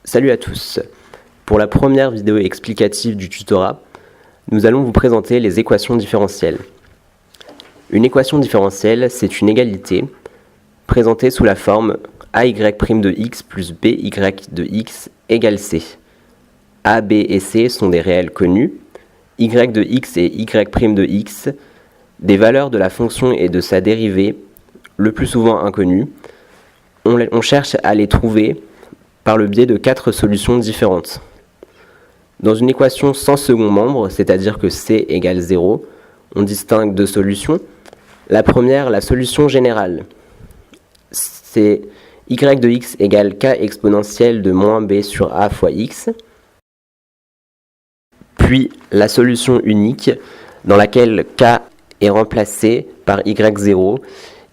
Salut à tous. Pour la première vidéo explicative du tutorat, nous allons vous présenter les équations différentielles. Une équation différentielle, c'est une égalité présentée sous la forme AY' de x plus BY de x égale C. A, B et C sont des réels connus, Y de x et Y' de x, des valeurs de la fonction et de sa dérivée, le plus souvent inconnues. On cherche à les trouver par le biais de 4 solutions différentes. Dans une équation sans second membre, c'est-à-dire que C égale 0, on distingue deux solutions. La première, la solution générale, c'est y de x égale k exponentielle de moins b sur a fois x. Puis la solution unique, dans laquelle k est remplacé par y0,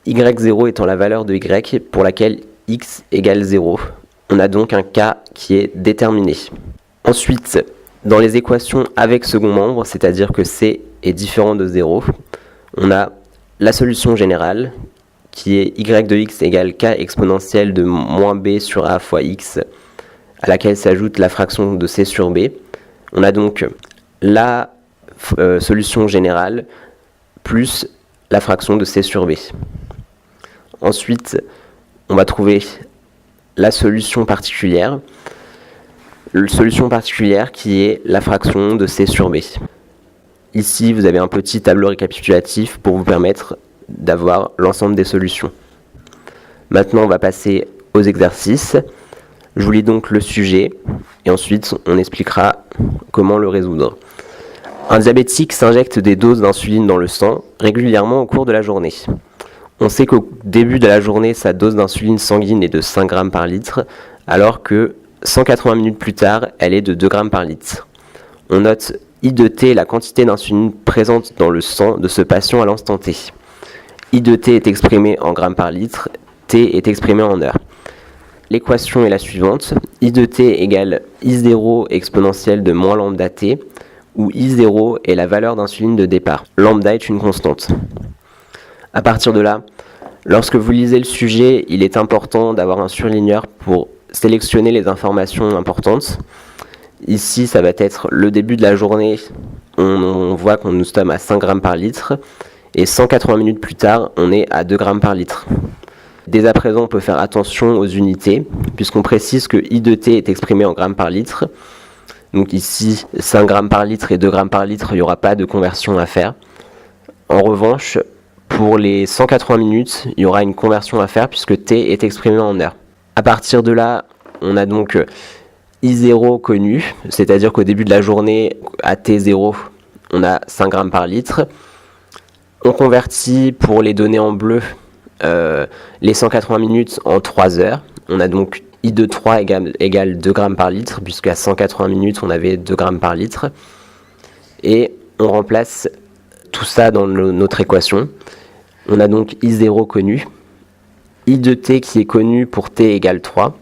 y0 étant la valeur de y pour laquelle x égale 0. On a donc un cas qui est déterminé. Ensuite, dans les équations avec second membre, c'est-à-dire que C est différent de 0, on a la solution générale, qui est y de x égale k exponentielle de moins b sur a fois x, à laquelle s'ajoute la fraction de c sur b. On a donc la solution générale plus la fraction de c sur b. Ensuite, on va trouver la solution particulière qui est la fraction de c sur b. Ici, vous avez un petit tableau récapitulatif pour vous permettre d'avoir l'ensemble des solutions. Maintenant, on va passer aux exercices. Je vous lis donc le sujet et ensuite on expliquera comment le résoudre. Un diabétique s'injecte des doses d'insuline dans le sang régulièrement au cours de la journée. On sait qu'au début de la journée, sa dose d'insuline sanguine est de 5 g par litre, alors que 180 minutes plus tard, elle est de 2 g par litre. On note I de T, la quantité d'insuline présente dans le sang de ce patient à l'instant T. I de T est exprimé en grammes par litre, T est exprimé en heures. L'équation est la suivante. I de T égale I0 exponentielle de moins lambda T, où I0 est la valeur d'insuline de départ. Lambda est une constante. À partir de là, lorsque vous lisez le sujet, il est important d'avoir un surligneur pour sélectionner les informations importantes. Ici, ça va être le début de la journée. On voit qu'on nous sommes à 5 g par litre. Et 180 minutes plus tard, on est à 2 g par litre. Dès à présent, on peut faire attention aux unités, puisqu'on précise que I de T est exprimé en grammes par litre. Donc ici, 5 g par litre et 2 g par litre, il n'y aura pas de conversion à faire. En revanche, pour les 180 minutes, il y aura une conversion à faire puisque T est exprimé en heures. À partir de là, on a donc I0 connu, c'est-à-dire qu'au début de la journée, à T0, on a 5 g par litre. On convertit pour les données en bleu les 180 minutes en 3 heures. On a donc I de 3 égale 2 g par litre, puisqu'à 180 minutes, on avait 2 g par litre. Et on remplace tout ça dans notre équation. On a donc I0 connu, I de T qui est connu pour T égale 3.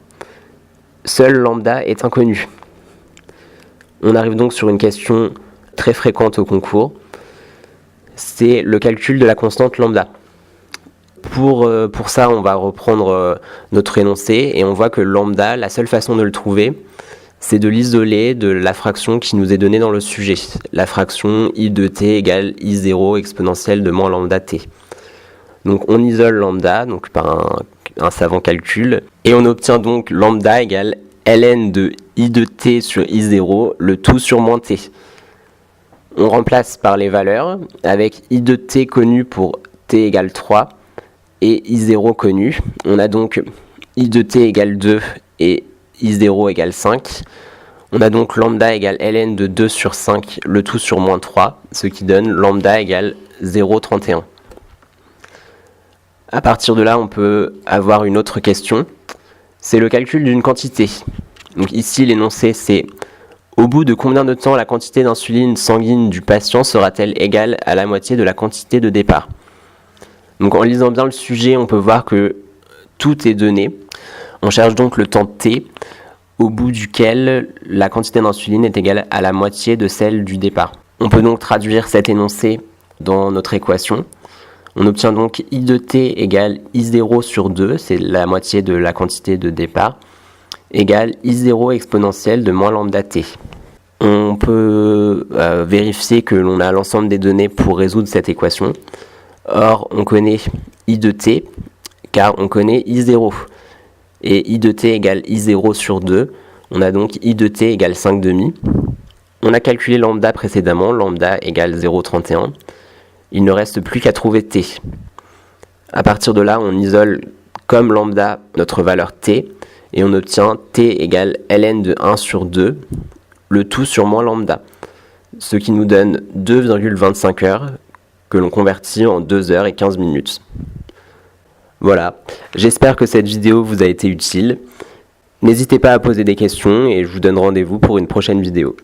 Seul lambda est inconnu. On arrive donc sur une question très fréquente au concours. C'est le calcul de la constante lambda. Pour ça, on va reprendre notre énoncé et on voit que lambda, la seule façon de le trouver, c'est de l'isoler de la fraction qui nous est donnée dans le sujet. La fraction I de T égale I0 exponentielle de moins lambda T. Donc on isole lambda donc par un savant calcul et on obtient donc lambda égale ln de I de T sur I0, le tout sur moins T. On remplace par les valeurs avec I de T connu pour T égale 3 et I0 connu. On a donc I de T égale 2 et I0 égale 5. On a donc lambda égale ln de 2 sur 5, le tout sur moins 3, ce qui donne lambda égale 0,31. À partir de là, on peut avoir une autre question. C'est le calcul d'une quantité. Donc ici, l'énoncé, c'est au bout de combien de temps la quantité d'insuline sanguine du patient sera-t-elle égale à la moitié de la quantité de départ? Donc en lisant bien le sujet, on peut voir que tout est donné. On cherche donc le temps t, au bout duquel la quantité d'insuline est égale à la moitié de celle du départ. On peut donc traduire cet énoncé dans notre équation. On obtient donc I de t égale I0 sur 2, c'est la moitié de la quantité de départ, égale I0 exponentielle de moins lambda t. On peut vérifier que l'on a l'ensemble des données pour résoudre cette équation. Or, on connaît I de t, car on connaît I0. Et I de t égale I0 sur 2, on a donc I de t égale 5,5. On a calculé lambda précédemment, lambda égale 0,31. Il ne reste plus qu'à trouver t. À partir de là, on isole comme lambda notre valeur t, et on obtient t égale ln de 1 sur 2, le tout sur moins lambda, ce qui nous donne 2,25 heures, que l'on convertit en 2 heures et 15 minutes. Voilà, j'espère que cette vidéo vous a été utile. N'hésitez pas à poser des questions et je vous donne rendez-vous pour une prochaine vidéo.